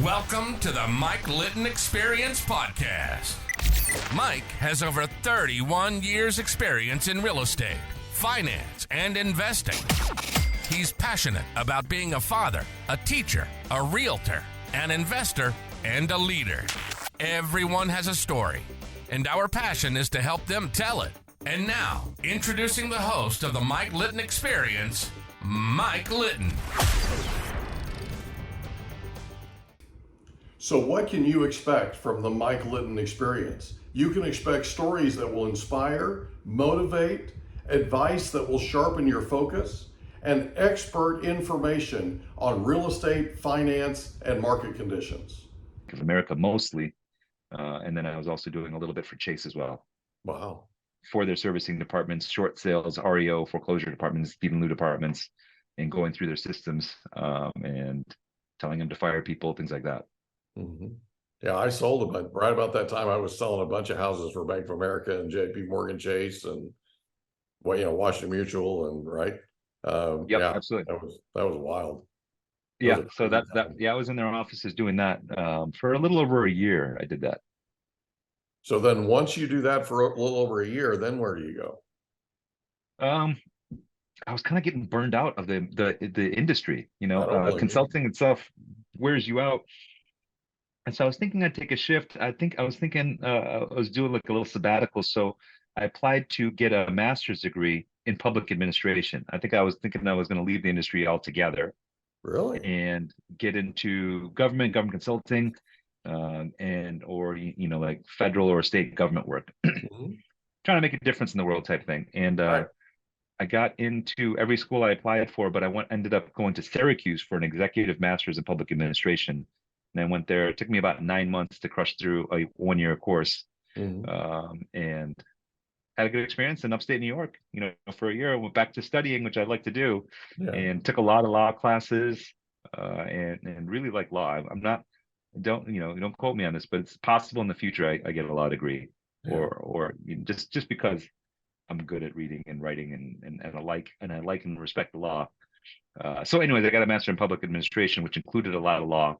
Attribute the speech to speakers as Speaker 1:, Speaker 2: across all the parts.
Speaker 1: Welcome to the Mike Litton Experience podcast. Mike has over 31 years experience in real estate, finance, and investing. He's passionate about being a father, a teacher, a realtor, an investor, and a leader. Everyone has a story, and our passion is to help them tell it. And now, introducing the host of the Mike Litton Experience, Mike Litton.
Speaker 2: So what can you expect from the Mike Litton Experience? You can expect stories that will inspire, motivate, advice that will sharpen your focus, and expert information on real estate, finance, and market conditions.
Speaker 3: Of America mostly, and then I was also doing a little bit for Chase as well.
Speaker 2: Wow.
Speaker 3: For their servicing departments, short sales, REO, foreclosure departments, deed and lieu departments, and going through their systems and telling them to fire people, things like that.
Speaker 2: Mm-hmm. Yeah, I sold a bunch. Right about that time, I was selling a bunch of houses for Bank of America and JP Morgan Chase and Washington Mutual and right.
Speaker 3: Yep,
Speaker 2: yeah,
Speaker 3: absolutely.
Speaker 2: That was wild.
Speaker 3: Yeah, so I was in their offices doing that for a little over a year. I did that.
Speaker 2: So then once you do that for a little over a year, then where do you go?
Speaker 3: I was kind of getting burned out of the industry, consulting and stuff wears you out. And so I was thinking I'd take a shift. I was thinking I was doing like a little sabbatical. So I applied to get a master's degree in public administration. I was thinking I was going to leave the industry altogether.
Speaker 2: Really?
Speaker 3: And get into government consulting, or like federal or state government work.
Speaker 2: Mm-hmm.
Speaker 3: Trying to make a difference in the world type thing. And
Speaker 2: Right.
Speaker 3: I got into every school I applied for, but ended up going to Syracuse for an executive master's in public administration. And I went there. It took me about 9 months to crush through a 1-year course,
Speaker 2: Mm-hmm.
Speaker 3: and had a good experience in upstate New York. For a year, I went back to studying, which I like to do,
Speaker 2: Yeah.
Speaker 3: and took a lot of law classes, and really like law. Don't quote me on this, but it's possible in the future I get a law degree,
Speaker 2: Yeah.
Speaker 3: or just because I'm good at reading and writing and I like and respect the law. So anyways, I got a master in public administration, which included a lot of law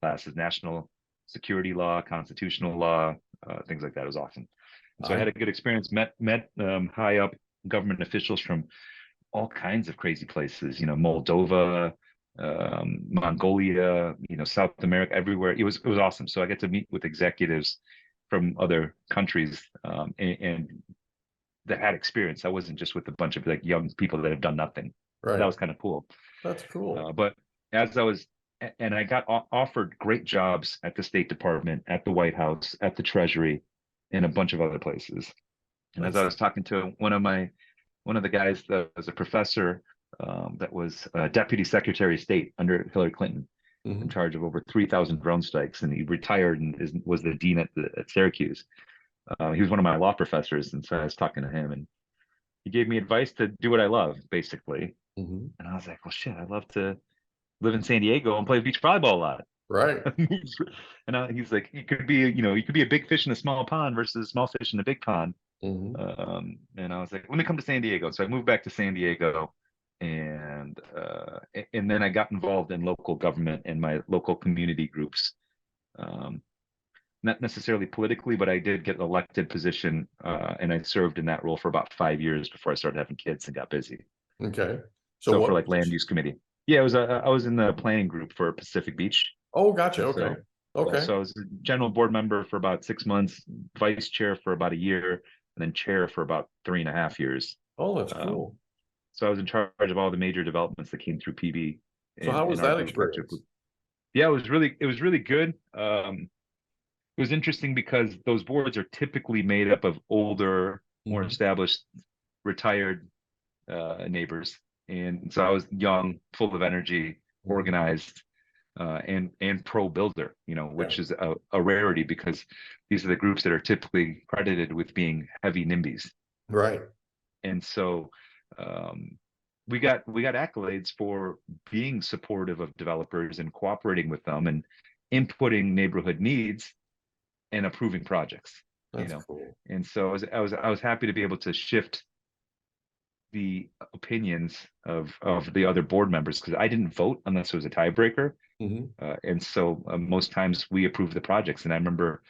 Speaker 3: classes, national security law, constitutional law, things like that. It was awesome. So I had a good experience, met high up government officials from all kinds of crazy places, Moldova, Mongolia, South America, everywhere. It was awesome. So I get to meet with executives from other countries, and that had experience. I wasn't just with a bunch of like young people that have done nothing.
Speaker 2: Right.
Speaker 3: That was kind of cool.
Speaker 2: That's cool.
Speaker 3: But I got offered great jobs at the State Department, at the White House, at the Treasury, and a bunch of other places. And as I was talking to one of the guys that was a professor, that was Deputy Secretary of State under Hillary Clinton, in charge of over 3,000 drone strikes, and he retired and was the dean at Syracuse. He was one of my law professors, and so I was talking to him, and he gave me advice to do what I love, basically. And I was like, well, shit, I'd love to live in San Diego and play beach volleyball a lot.
Speaker 2: Right.
Speaker 3: And he's like, you could be a big fish in a small pond versus a small fish in a big pond. And I was like, let me come to San Diego. So I moved back to San Diego, and then I got involved in local government and my local community groups. Not necessarily politically, but I did get an elected position, and I served in that role for about 5 years before I started having kids and got busy.
Speaker 2: Okay.
Speaker 3: So for like land use committee. Yeah, I was in the planning group for Pacific Beach.
Speaker 2: Oh, gotcha. Okay.
Speaker 3: So I was a general board member for about 6 months, vice chair for about a year, and then chair for about 3.5 years.
Speaker 2: Oh, that's cool.
Speaker 3: So I was in charge of all the major developments that came through PB.
Speaker 2: So how was that experience?
Speaker 3: Yeah, it was really good. It was interesting because those boards are typically made up of older, more established, retired neighbors. And so I was young, full of energy, organized, and pro builder, which is a rarity because these are the groups that are typically credited with being heavy NIMBYs.
Speaker 2: Right.
Speaker 3: And so we got accolades for being supportive of developers and cooperating with them and inputting neighborhood needs and approving projects.
Speaker 2: That's cool.
Speaker 3: And so I was happy to be able to shift the opinions of the other board members, because I didn't vote unless it was a tiebreaker.
Speaker 2: Hmm.
Speaker 3: And so most times we approve the projects. And I remember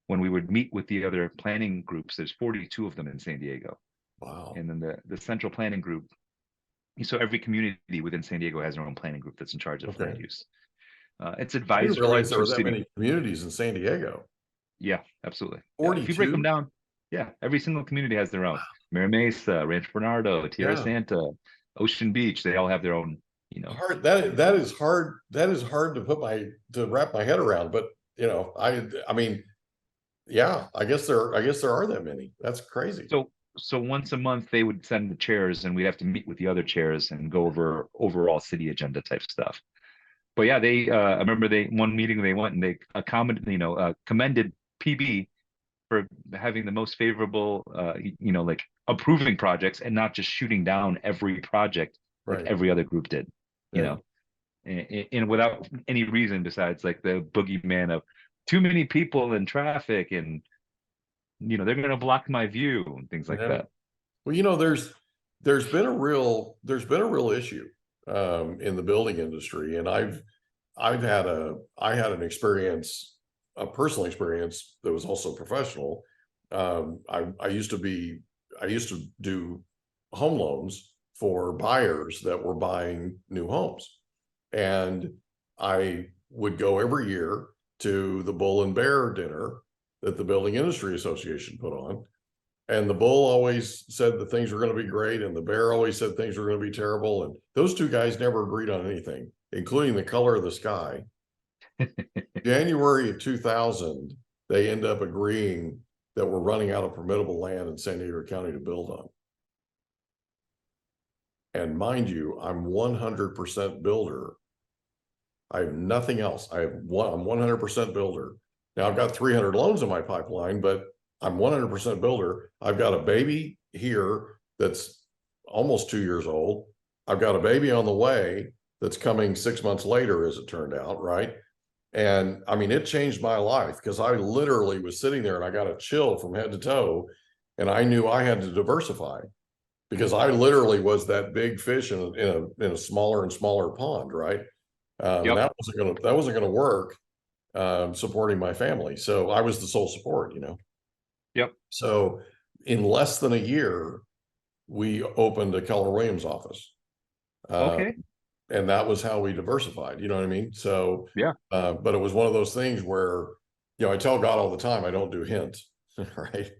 Speaker 3: when we would meet with the other planning groups, there's 42 of them in San Diego.
Speaker 2: Wow.
Speaker 3: And then the central planning group, so every community within San Diego has their own planning group that's in charge of land
Speaker 2: Okay.
Speaker 3: use. It's
Speaker 2: I didn't
Speaker 3: advisory
Speaker 2: realize there
Speaker 3: to
Speaker 2: were that
Speaker 3: city.
Speaker 2: many communities in San Diego.
Speaker 3: Yeah, absolutely. Yeah, if you break them
Speaker 2: 42?
Speaker 3: down, yeah, every single community has their own. Mira Mesa, Rancho Bernardo, Tierra
Speaker 2: Yeah.
Speaker 3: Santa, Ocean Beach, they all have their own, you know.
Speaker 2: Hard. That is hard. That is hard to wrap my head around. But I mean, yeah, I guess there are that many. That's crazy.
Speaker 3: So once a month they would send the chairs and we'd have to meet with the other chairs and go over overall city agenda type stuff. But yeah, they I remember they one meeting they went and they commended PB for having the most favorable like approving projects and not just shooting down every project like
Speaker 2: Right.
Speaker 3: every other group did, you
Speaker 2: Yeah.
Speaker 3: know, and without any reason besides like the boogeyman of too many people in traffic and they're going to block my view and things like
Speaker 2: Yeah.
Speaker 3: that.
Speaker 2: Well, there's been a real issue in the building industry, and I had an experience, a personal experience that was also professional. I used to do home loans for buyers that were buying new homes, and I would go every year to the Bull and Bear dinner that the Building Industry Association put on. And the bull always said that things were going to be great, and the bear always said things were going to be terrible. And those two guys never agreed on anything, including the color of the sky. January of 2000, they end up agreeing that we're running out of permittable land in San Diego County to build on. And mind you, I'm 100% builder. I have nothing else. I'm 100% builder. Now I've got 300 loans in my pipeline, but I'm 100% builder. I've got a baby here that's almost 2 years old. I've got a baby on the way that's coming 6 months later, as it turned out, right? And I mean, it changed my life because I literally was sitting there and I got a chill from head to toe, and I knew I had to diversify because I literally was that big fish in a smaller and smaller pond, right? And
Speaker 3: Yep.
Speaker 2: that wasn't gonna work, supporting my family. So I was the sole support,
Speaker 3: Yep.
Speaker 2: So in less than a year, we opened a Keller Williams office. Uh,
Speaker 3: Okay.
Speaker 2: and that was how we diversified, you know what I mean? So,
Speaker 3: Yeah.
Speaker 2: but it was one of those things where, I tell God all the time, I don't do hints, right?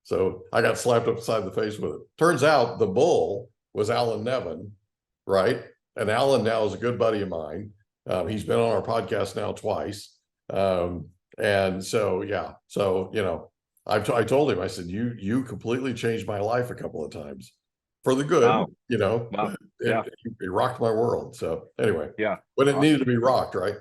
Speaker 2: So I got slapped upside the face with it. Turns out the bull was Alan Nevin, right? And Alan now is a good buddy of mine. He's been on our podcast now twice. And so, yeah, so, I told him, I said, you completely changed my life a couple of times for the good,
Speaker 3: Wow. Wow.
Speaker 2: but
Speaker 3: Yeah.
Speaker 2: it rocked my world. So anyway,
Speaker 3: Yeah.
Speaker 2: when it needed
Speaker 3: Awesome.
Speaker 2: to be rocked, right?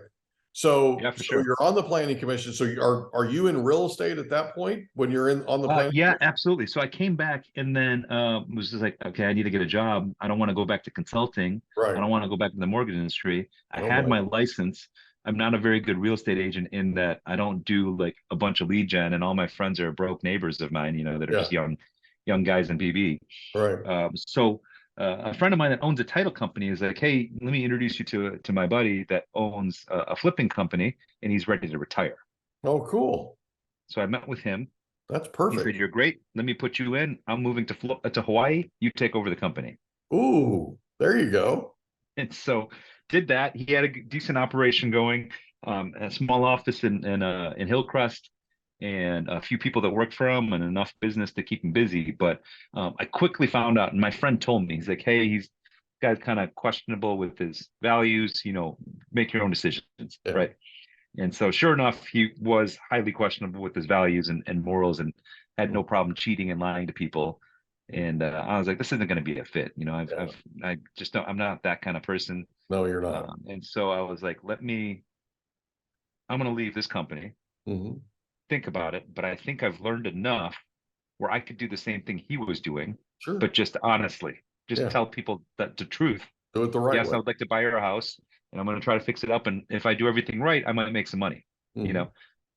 Speaker 2: So,
Speaker 3: Yeah, for
Speaker 2: so
Speaker 3: sure.
Speaker 2: you're on the planning commission. So are you in real estate at that point when you're on the planning
Speaker 3: Yeah,
Speaker 2: commission?
Speaker 3: absolutely. So I came back and then was just like, okay, I need to get a job. I don't want to go back to consulting. I
Speaker 2: Right.
Speaker 3: don't want to go back to the mortgage industry. I
Speaker 2: Oh
Speaker 3: had
Speaker 2: my.
Speaker 3: my license. I'm not a very good real estate agent in that I don't do like a bunch of lead gen, and all my friends are broke neighbors of mine, that are
Speaker 2: Yeah.
Speaker 3: just young guys in BB.
Speaker 2: Right.
Speaker 3: So a friend of mine that owns a title company is like, hey, let me introduce you to my buddy that owns a flipping company, and he's ready to retire.
Speaker 2: Oh, cool.
Speaker 3: So I met with him.
Speaker 2: That's
Speaker 3: He said,
Speaker 2: perfect.
Speaker 3: "You're great. Let me put you in. I'm moving to Hawaii. You take over the company."
Speaker 2: Ooh, there you go.
Speaker 3: And so did that. He had a decent operation going, a small office in Hillcrest, and a few people that worked for him, and enough business to keep him busy. But I quickly found out, and my friend told me, he's like, "Hey, he's guy's kind of questionable with his values. Make your own decisions,
Speaker 2: Yeah.
Speaker 3: right?" And so, sure enough, he was highly questionable with his values and morals, and had no problem cheating and lying to people. And I was like, this isn't going to be a fit.
Speaker 2: Yeah.
Speaker 3: I just don't. I'm not that kind of person.
Speaker 2: No, you're not.
Speaker 3: And so I was like, I'm going to leave this company.
Speaker 2: Hmm.
Speaker 3: Think about it, but I think I've learned enough where I could do the same thing he was doing,
Speaker 2: Sure.
Speaker 3: but just honestly, just
Speaker 2: Yeah.
Speaker 3: tell people that the truth.
Speaker 2: Do it the right
Speaker 3: Yes,
Speaker 2: way.
Speaker 3: I would like to buy your house, and I'm going to try to fix it up. And if I do everything right, I might make some money. You
Speaker 2: Hmm.
Speaker 3: know,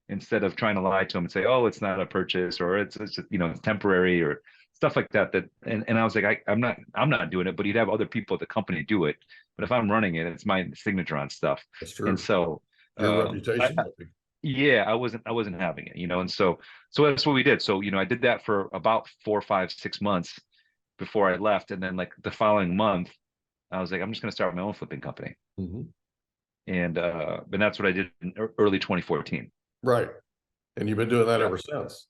Speaker 3: instead of trying to lie to them and say, "Oh, it's not a purchase," or it's just, it's temporary, or stuff like that. And I was like, I'm not doing it, but he'd have other people at the company do it. but if I'm running it, it's my signature on stuff.
Speaker 2: That's true.
Speaker 3: And so,
Speaker 2: Your reputation.
Speaker 3: yeah, I wasn't having it, and so that's what we did. So, I did that for about 4, 5, 6 months before I left. And then like the following month, I was like, I'm just going to start my own flipping company.
Speaker 2: Mm-hmm.
Speaker 3: And that's what I did in early 2014.
Speaker 2: Right. And you've been doing that ever since.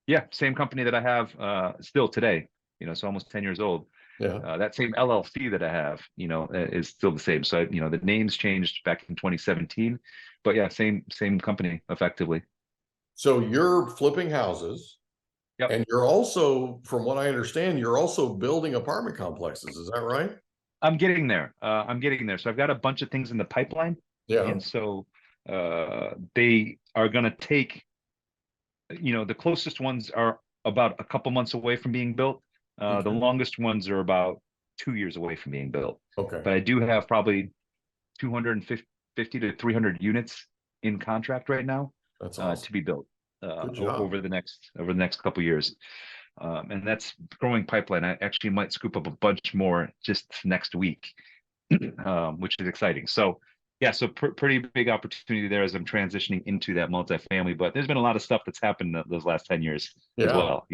Speaker 3: Yeah. Same company that I have still today, so almost 10 years old.
Speaker 2: Yeah.
Speaker 3: That same LLC that I have, is still the same. So, the names changed back in 2017, but yeah, same company effectively.
Speaker 2: So you're flipping houses.
Speaker 3: Yep.
Speaker 2: And you're also, from what I understand, you're also building apartment complexes. Is that right?
Speaker 3: I'm getting there. So I've got a bunch of things in the pipeline.
Speaker 2: Yeah.
Speaker 3: And so they are going to take, the closest ones are about a couple months away from being built.
Speaker 2: Okay.
Speaker 3: The longest ones are about 2 years away from being built.
Speaker 2: Okay.
Speaker 3: But I do have probably 250 to 300 units in contract right now.
Speaker 2: That's awesome.
Speaker 3: To be built over the next couple of years. And that's growing pipeline. I actually might scoop up a bunch more just next week, which is exciting. So yeah, so pretty big opportunity there as I'm transitioning into that multifamily. But there's been a lot of stuff that's happened those last 10 years as well.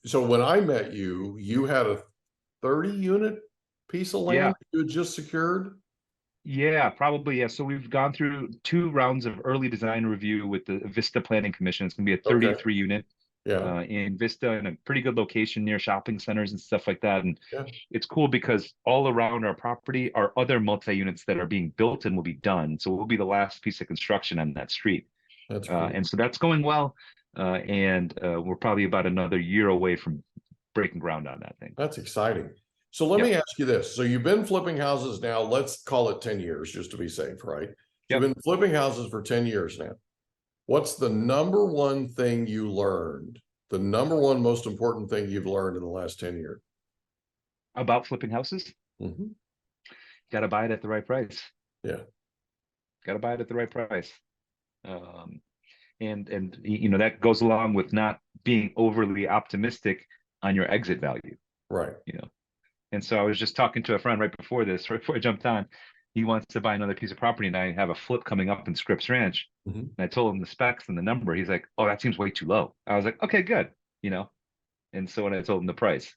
Speaker 2: So when I met you, you had a 30-unit piece of land you had just secured.
Speaker 3: Yeah, probably. Yeah. So we've gone through 2 rounds of early design review with the Vista Planning Commission. It's going to be a 33 unit in Vista, in a pretty good location near shopping centers and stuff like that. And it's cool because all around our property are other multi-units that are being built and will be done. So we'll be the last piece of construction on that street.
Speaker 2: That's cool.
Speaker 3: And so that's going well. And we're probably about another year away from breaking ground on that thing.
Speaker 2: That's exciting. So let me ask you this. So you've been flipping houses now, let's call it 10 years just to be safe, right? You've been flipping houses for 10 years now. What's the number one thing you learned? The number one most important thing you've learned in the last 10 years?
Speaker 3: About flipping houses?
Speaker 2: Mm-hmm.
Speaker 3: Got to buy it at the right price.
Speaker 2: Yeah.
Speaker 3: Got to buy it at the right price. And that goes along with not being overly optimistic on your exit value.
Speaker 2: Right.
Speaker 3: And so I was just talking to a friend right before I jumped on. He wants to buy another piece of property, and I have a flip coming up in Scripps Ranch.
Speaker 2: Mm-hmm.
Speaker 3: And I told him the specs and the number. He's like, "Oh, that seems way too low." I was like, "Okay, good." And so when I told him the price,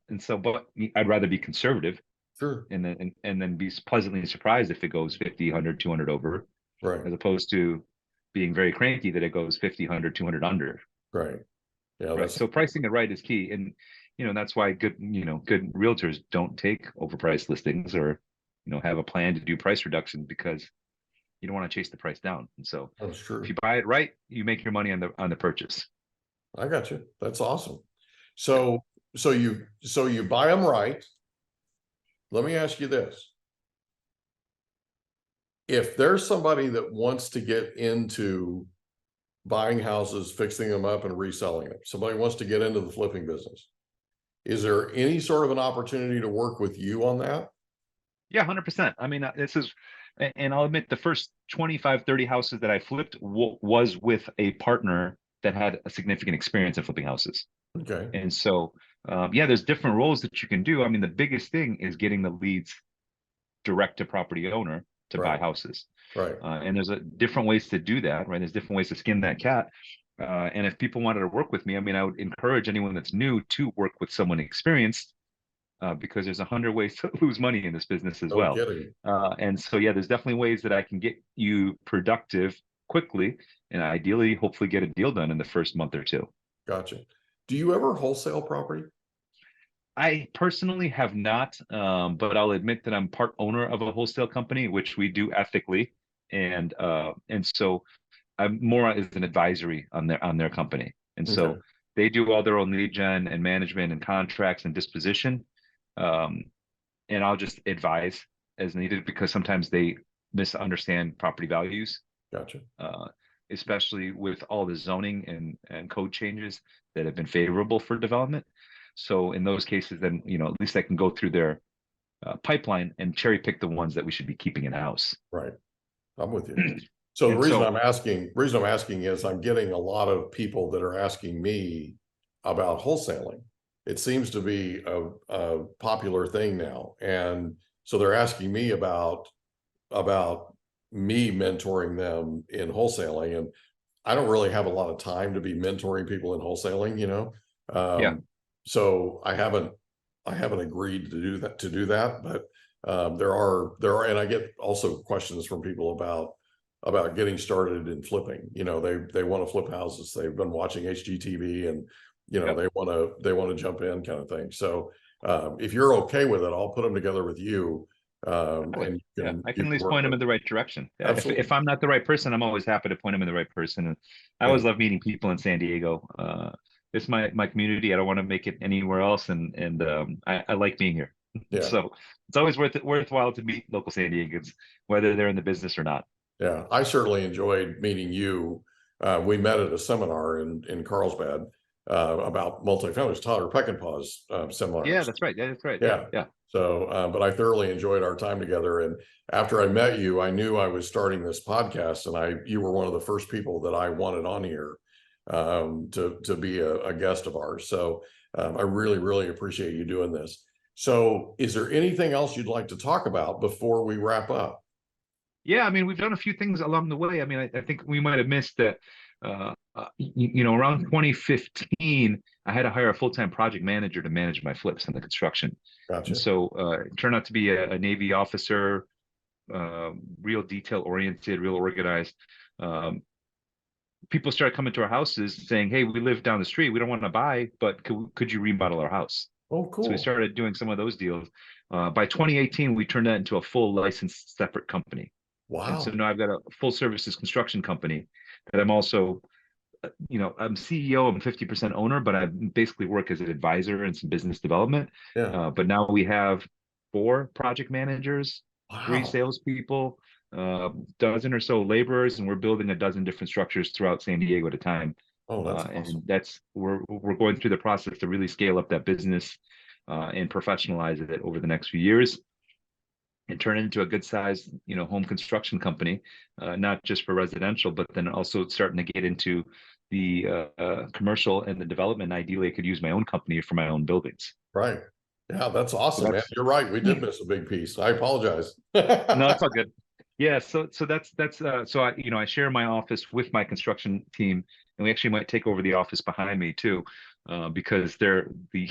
Speaker 3: and so, but I'd rather be conservative,
Speaker 2: sure,
Speaker 3: and then be pleasantly surprised if it goes 50, 100, 200 over,
Speaker 2: right,
Speaker 3: as opposed to being very cranky that it goes 50, 100, 200 under.
Speaker 2: Right. Yeah.
Speaker 3: Right. So pricing it right is key, and that's why good realtors don't take overpriced listings or have a plan to do price reduction, because you don't want to chase the price down. And so
Speaker 2: that's true.
Speaker 3: If you buy it right, you make your money on the purchase.
Speaker 2: I got you. That's awesome. So you buy them right. Let me ask you this. If there's somebody that wants to get into buying houses, fixing them up and reselling them, somebody wants to get into the flipping business, is there any sort of an opportunity to work with you on that?
Speaker 3: Yeah, 100%. I mean, and I'll admit, the first 25, 30 houses that I flipped was with a partner that had a significant experience in flipping houses.
Speaker 2: Okay.
Speaker 3: And so, there's different roles that you can do. I mean, the biggest thing is getting the leads direct to property owner to buy houses.
Speaker 2: Right.
Speaker 3: And there's different ways to do that, right? There's different ways to skin that cat. And if people wanted to work with me, I mean, I would encourage anyone that's new to work with someone experienced, because there's 100 ways to lose money in this business as well. And so, there's definitely ways that I can get you productive quickly, and ideally, hopefully get a deal done in the first month or two.
Speaker 2: Gotcha. Do you ever wholesale property?
Speaker 3: I personally have not, but I'll admit that I'm part owner of a wholesale company, which we do ethically. And so I'm more as an advisory on their company. And so they do all their own lead gen and management and contracts and disposition. And I'll just advise as needed, because sometimes they misunderstand property values.
Speaker 2: Gotcha.
Speaker 3: Especially with all the zoning and code changes that have been favorable for development. So in those cases, then, at least I can go through their pipeline and cherry pick the ones that we should be keeping in house.
Speaker 2: Right. I'm with you. So the reason I'm asking is I'm getting a lot of people that are asking me about wholesaling, it seems to be a popular thing now. And so they're asking me about me mentoring them in wholesaling. And I don't really have a lot of time to be mentoring people in wholesaling, you know.
Speaker 3: Yeah.
Speaker 2: So I haven't agreed to do that, but there are, and I get also questions from people about getting started in flipping. You know, they want to flip houses. They've been watching HGTV, and you know,
Speaker 3: Yep.
Speaker 2: they want to jump in, kind of thing. So if you're okay with it, I'll put them together with you. And
Speaker 3: I
Speaker 2: you
Speaker 3: can at
Speaker 2: can
Speaker 3: least
Speaker 2: work
Speaker 3: point them
Speaker 2: with.
Speaker 3: in the right direction. Yeah,
Speaker 2: Absolutely.
Speaker 3: if I'm not the right person, I'm always happy to point them in the right person. And I
Speaker 2: Yeah.
Speaker 3: always love meeting people in San Diego. This is my community. I don't want to make it anywhere else, and I like being here.
Speaker 2: Yeah.
Speaker 3: So it's always worthwhile to meet local San Diegans, whether they're in the business or not.
Speaker 2: Yeah, I certainly enjoyed meeting you. We met at a seminar in Carlsbad about multifamily. Tyler Peckinpah's
Speaker 3: Yeah,
Speaker 2: seminars.
Speaker 3: that's right. Yeah, that's right.
Speaker 2: Yeah.
Speaker 3: Yeah.
Speaker 2: So, but I thoroughly enjoyed our time together. And after I met you, I knew I was starting this podcast, and you were one of the first people that I wanted on here to be a guest of ours. So I really, really appreciate you doing this. So, is there anything else you'd like to talk about before we wrap up?
Speaker 3: Yeah, I mean, we've done a few things along the way. I mean, I think we might have missed that. Around 2015, I had to hire a full-time project manager to manage my flips and the construction. And
Speaker 2: Gotcha.
Speaker 3: so it turned out to be a Navy officer, real detail-oriented, real organized. People started coming to our houses saying, "Hey, we live down the street. We don't want to buy, but could you remodel our house?"
Speaker 2: Oh,
Speaker 3: So we
Speaker 2: cool.
Speaker 3: started doing some of those deals. By 2018, we turned that into a full licensed separate company. And so
Speaker 2: Wow.
Speaker 3: now I've got a full services construction company that I'm also, I'm CEO, I'm 50% owner, but I basically work as an advisor and some business development.
Speaker 2: Yeah.
Speaker 3: But now we have 4 project managers, 3
Speaker 2: Wow.
Speaker 3: salespeople, dozen or so laborers, and we're building a dozen different structures throughout San Diego at a time.
Speaker 2: Oh, that's awesome.
Speaker 3: And we're going through the process to really scale up that business and professionalize it over the next few years and turn it into a good sized, home construction company, not just for residential, but then also starting to get into the commercial and the development. Ideally, I could use my own company for my own buildings.
Speaker 2: Right. Yeah, that's
Speaker 3: So
Speaker 2: awesome, man.
Speaker 3: that's
Speaker 2: You're right. We did miss a big piece. I apologize.
Speaker 3: No, it's all good. Yeah, so that's so I share my office with my construction team, and we actually might take over the office behind me too, because they're the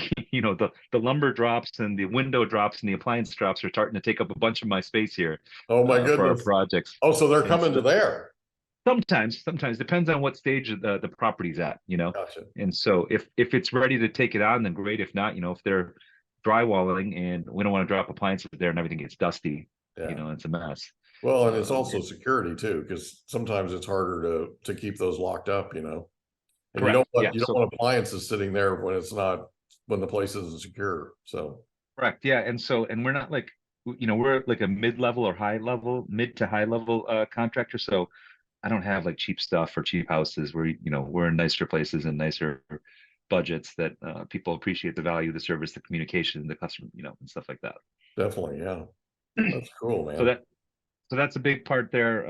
Speaker 3: the lumber drops and the window drops and the appliance drops are starting to take up a bunch of my space here
Speaker 2: Oh my
Speaker 3: for our
Speaker 2: goodness.
Speaker 3: projects.
Speaker 2: Oh, so they're
Speaker 3: And
Speaker 2: coming to
Speaker 3: so
Speaker 2: there.
Speaker 3: sometimes depends on what stage of the property's at.
Speaker 2: Gotcha.
Speaker 3: And so if it's ready to take it on, then great. If not, if they're drywalling and we don't want to drop appliances there and everything gets dusty,
Speaker 2: Yeah.
Speaker 3: it's a mess.
Speaker 2: Well, and it's also
Speaker 3: And
Speaker 2: security too, because sometimes it's harder to keep those locked up, and you don't
Speaker 3: correct.
Speaker 2: want
Speaker 3: Yeah.
Speaker 2: you don't
Speaker 3: So
Speaker 2: want appliances sitting there when the place isn't secure. So
Speaker 3: correct. Yeah. And we're not like, we're like a mid-level or mid to high level contractor. So I don't have like cheap stuff or cheap houses. We're in nicer places and nicer budgets that people appreciate the value, the service, the communication, the customer, and stuff like that.
Speaker 2: definitely, yeah. That's cool,
Speaker 3: So
Speaker 2: man.
Speaker 3: that's a big part there.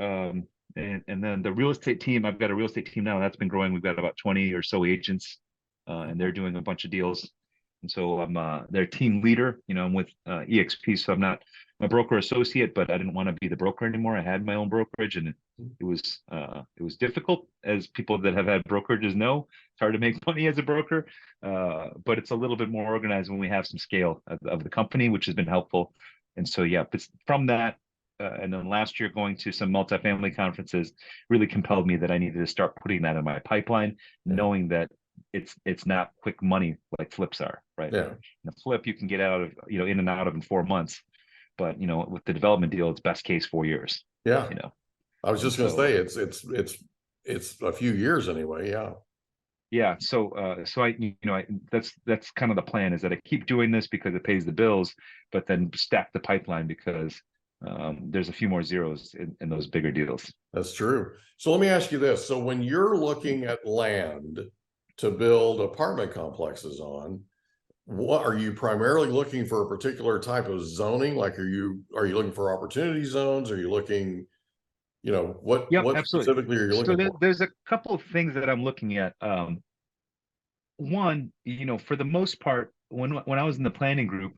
Speaker 3: And then the real estate team, I've got a real estate team now that's been growing. We've got about 20 or so agents, and they're doing a bunch of deals. And so I'm their team leader. I'm with EXP, so I'm not a broker associate, but I didn't want to be the broker anymore. I had my own brokerage, and it was difficult, as people that have had brokerages know. It's hard to make money as a broker, but it's a little bit more organized when we have some scale of the company, which has been helpful. And so yeah, but from that. And then last year, going to some multifamily conferences really compelled me that I needed to start putting that in my pipeline,
Speaker 2: Yeah.
Speaker 3: knowing that it's not quick money like flips are, right?
Speaker 2: Yeah.
Speaker 3: In a flip, you can get out of, in and out of in 4 months, but with the development deal, it's best case 4 years.
Speaker 2: Yeah. I was
Speaker 3: And
Speaker 2: just going to
Speaker 3: so
Speaker 2: say it's a few years anyway. Yeah.
Speaker 3: yeah, so that's kind of the plan, is that I keep doing this because it pays the bills, but then stack the pipeline because there's a few more zeros in those bigger deals.
Speaker 2: That's true. So let me ask you this. So when you're looking at land to build apartment complexes on, what are you primarily looking for? A particular type of zoning? Like, are you looking for opportunity zones? Are you looking, what
Speaker 3: Yep, absolutely.
Speaker 2: specifically are you
Speaker 3: So
Speaker 2: looking for?
Speaker 3: there's a couple of things that I'm looking at. One, for the most part, when I was in the planning group,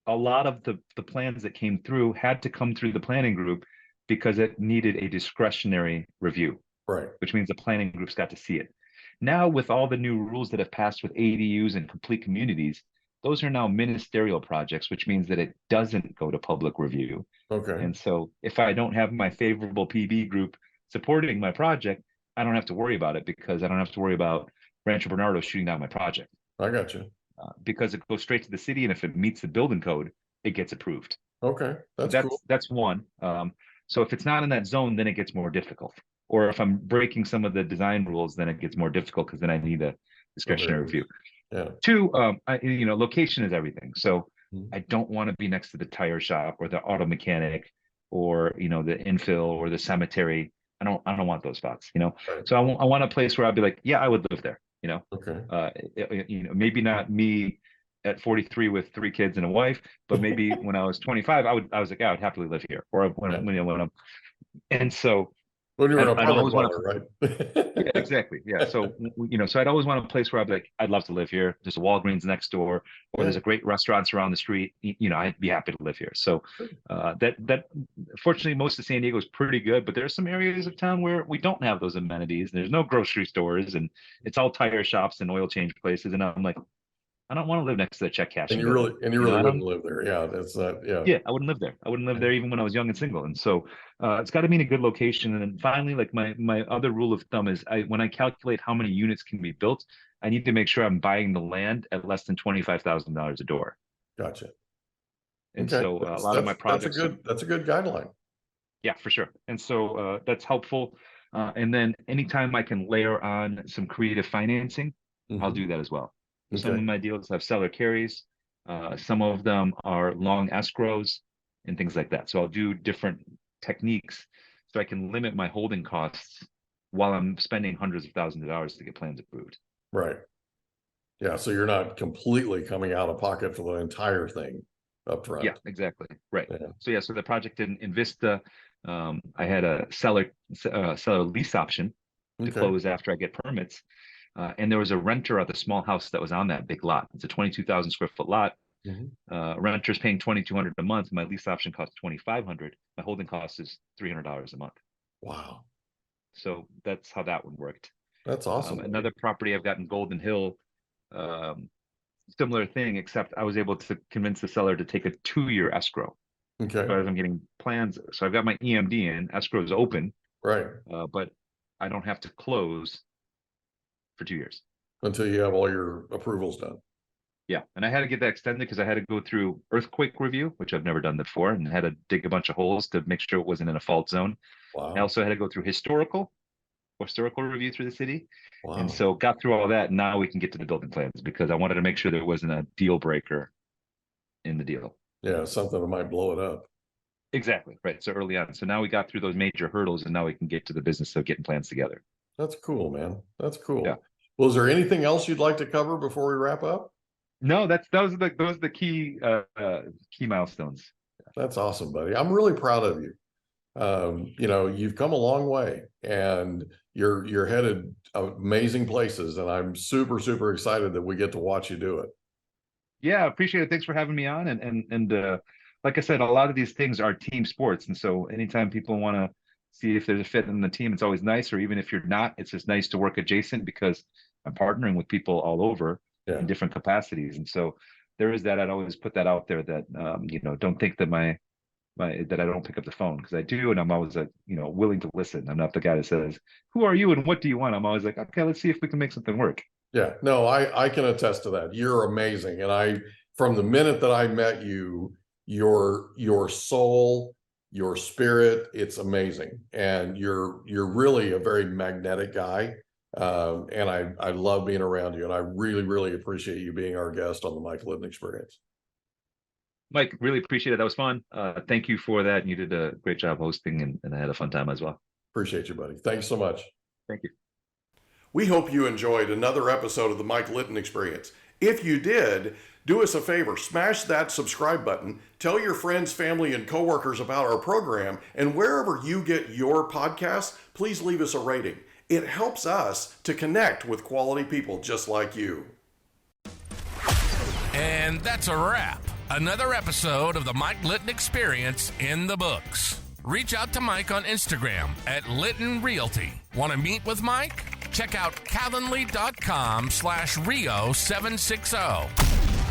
Speaker 3: a lot of the plans that came through had to come through the planning group because it needed a discretionary review,
Speaker 2: Right.
Speaker 3: which means the planning groups got to see it. Now, with all the new rules that have passed with ADUs and complete communities, those are now ministerial projects, which means that it doesn't go to public review.
Speaker 2: Okay.
Speaker 3: And so if I don't have my favorable PB group supporting my project, I don't have to worry about it because I don't have to worry about Rancho Bernardo shooting down my project.
Speaker 2: I got you.
Speaker 3: Because it goes straight to the city, and if it meets the building code, it gets approved.
Speaker 2: Okay. That's cool.
Speaker 3: That's one. So if it's not in that zone, then it gets more difficult. Or if I'm breaking some of the design rules, then it gets more difficult because then I need a discretionary review.
Speaker 2: Yeah.
Speaker 3: Two, location is everything. So
Speaker 2: Mhm.
Speaker 3: I don't want to be next to the tire shop or the auto mechanic or the infill or the cemetery. I don't want those spots.
Speaker 2: Right.
Speaker 3: So I want a place where I'd be like, yeah, I would live there.
Speaker 2: Okay.
Speaker 3: Maybe not me at 43 with 3 kids and a wife, but maybe when I was 25, I was like, I would happily live here. Or when I'm, and so
Speaker 2: When you were an
Speaker 3: I'd always
Speaker 2: apartment
Speaker 3: want
Speaker 2: planner, right?
Speaker 3: yeah, exactly. Yeah. So, so I'd always want a place where I'd be like, I'd love to live here. There's a Walgreens next door, or there's a great restaurants around the street. I'd be happy to live here. So, that fortunately, most of San Diego is pretty good, but there are some areas of town where we don't have those amenities. There's no grocery stores, and it's all tire shops and oil change places. And I'm like, I don't want to live next to the check cashing.
Speaker 2: And you really
Speaker 3: I
Speaker 2: wouldn't live there. Yeah, that's not. Yeah.
Speaker 3: Yeah, I wouldn't live there. I wouldn't live there even when I was young and single. And so it's got to be in a good location. And then finally, like my other rule of thumb is when I calculate how many units can be built, I need to make sure I'm buying the land at less than $25,000 a door.
Speaker 2: Gotcha.
Speaker 3: And
Speaker 2: Okay.
Speaker 3: so a lot of my projects.
Speaker 2: That's a good guideline.
Speaker 3: Yeah, for sure. And so that's helpful. And then anytime I can layer on some creative financing, I'll do that as well.
Speaker 2: Okay.
Speaker 3: Some of my deals have seller carries. Some of them are long escrows and things like that. So I'll do different techniques so I can limit my holding costs while I'm spending hundreds of thousands of dollars to get plans approved.
Speaker 2: Right. Yeah. So you're not completely coming out of pocket for the entire thing up front.
Speaker 3: Yeah, exactly. Right.
Speaker 2: Yeah.
Speaker 3: So the project in Vista, I had a seller lease option to close after I get permits. And there was a renter at the small house that was on that big lot. It's a 22,000 square foot lot. Renter's paying $2,200 a month. My lease option costs $2,500. My holding cost is $300 a month.
Speaker 2: Wow.
Speaker 3: So that's how that one worked.
Speaker 2: That's awesome.
Speaker 3: Another property I've got in Golden Hill, similar thing, except I was able to convince the seller to take a 2-year escrow.
Speaker 2: Okay.
Speaker 3: Rather than getting plans. So I've got my EMD in, escrow is open.
Speaker 2: Right.
Speaker 3: But I don't have to close for 2 years
Speaker 2: until you have all your approvals done.
Speaker 3: Yeah, and I had to get that extended because I had to go through earthquake review, which I've never done before, and had to dig a bunch of holes to make sure it wasn't in a fault zone.
Speaker 2: Wow.
Speaker 3: I also had to go through historical review through the city.
Speaker 2: Wow.
Speaker 3: And so got through all that. Now we can get to the building plans because I wanted to make sure there wasn't a deal breaker in the deal.
Speaker 2: Yeah, something that might blow it up.
Speaker 3: Exactly, right. So early on. So now we got through those major hurdles and now we can get to the business of getting plans together.
Speaker 2: That's cool, man. That's cool.
Speaker 3: Yeah.
Speaker 2: Well, is there anything else you'd like to cover before we wrap up?
Speaker 3: No, those are the key milestones.
Speaker 2: That's awesome, buddy. I'm really proud of you. You've come a long way and you're headed amazing places, and I'm super, super excited that we get to watch you do it.
Speaker 3: Yeah, I appreciate it. Thanks for having me on. And like I said, a lot of these things are team sports. And so anytime people want to see if there's a fit in the team, it's always nice. Or even if you're not, it's just nice to work adjacent because I'm partnering with people all over in different capacities. And so there is that. I'd always put that out there that, don't think that that I don't pick up the phone, because I do. And I'm always willing to listen. I'm not the guy that says, who are you and what do you want? I'm always like, okay, let's see if we can make something work.
Speaker 2: Yeah, no, I can attest to that. You're amazing. And from the minute that I met you, your soul, your spirit, it's amazing. And you're really a very magnetic guy. And I love being around you. And I really, really appreciate you being our guest on the Mike Litton Experience.
Speaker 3: Mike, really appreciate it. That was fun. Thank you for that. And you did a great job hosting, and I had a fun time as well.
Speaker 2: Appreciate you, buddy. Thanks so much.
Speaker 3: Thank you.
Speaker 2: We hope you enjoyed another episode of the Mike Litton Experience. If you did, do us a favor, smash that subscribe button, tell your friends, family, and coworkers about our program, and wherever you get your podcasts, please leave us a rating. It helps us to connect with quality people just like you.
Speaker 1: And that's a wrap. Another episode of the Mike Litton Experience in the books. Reach out to Mike on Instagram at Litton Realty. Want to meet with Mike? Check out calendly.com/Rio760.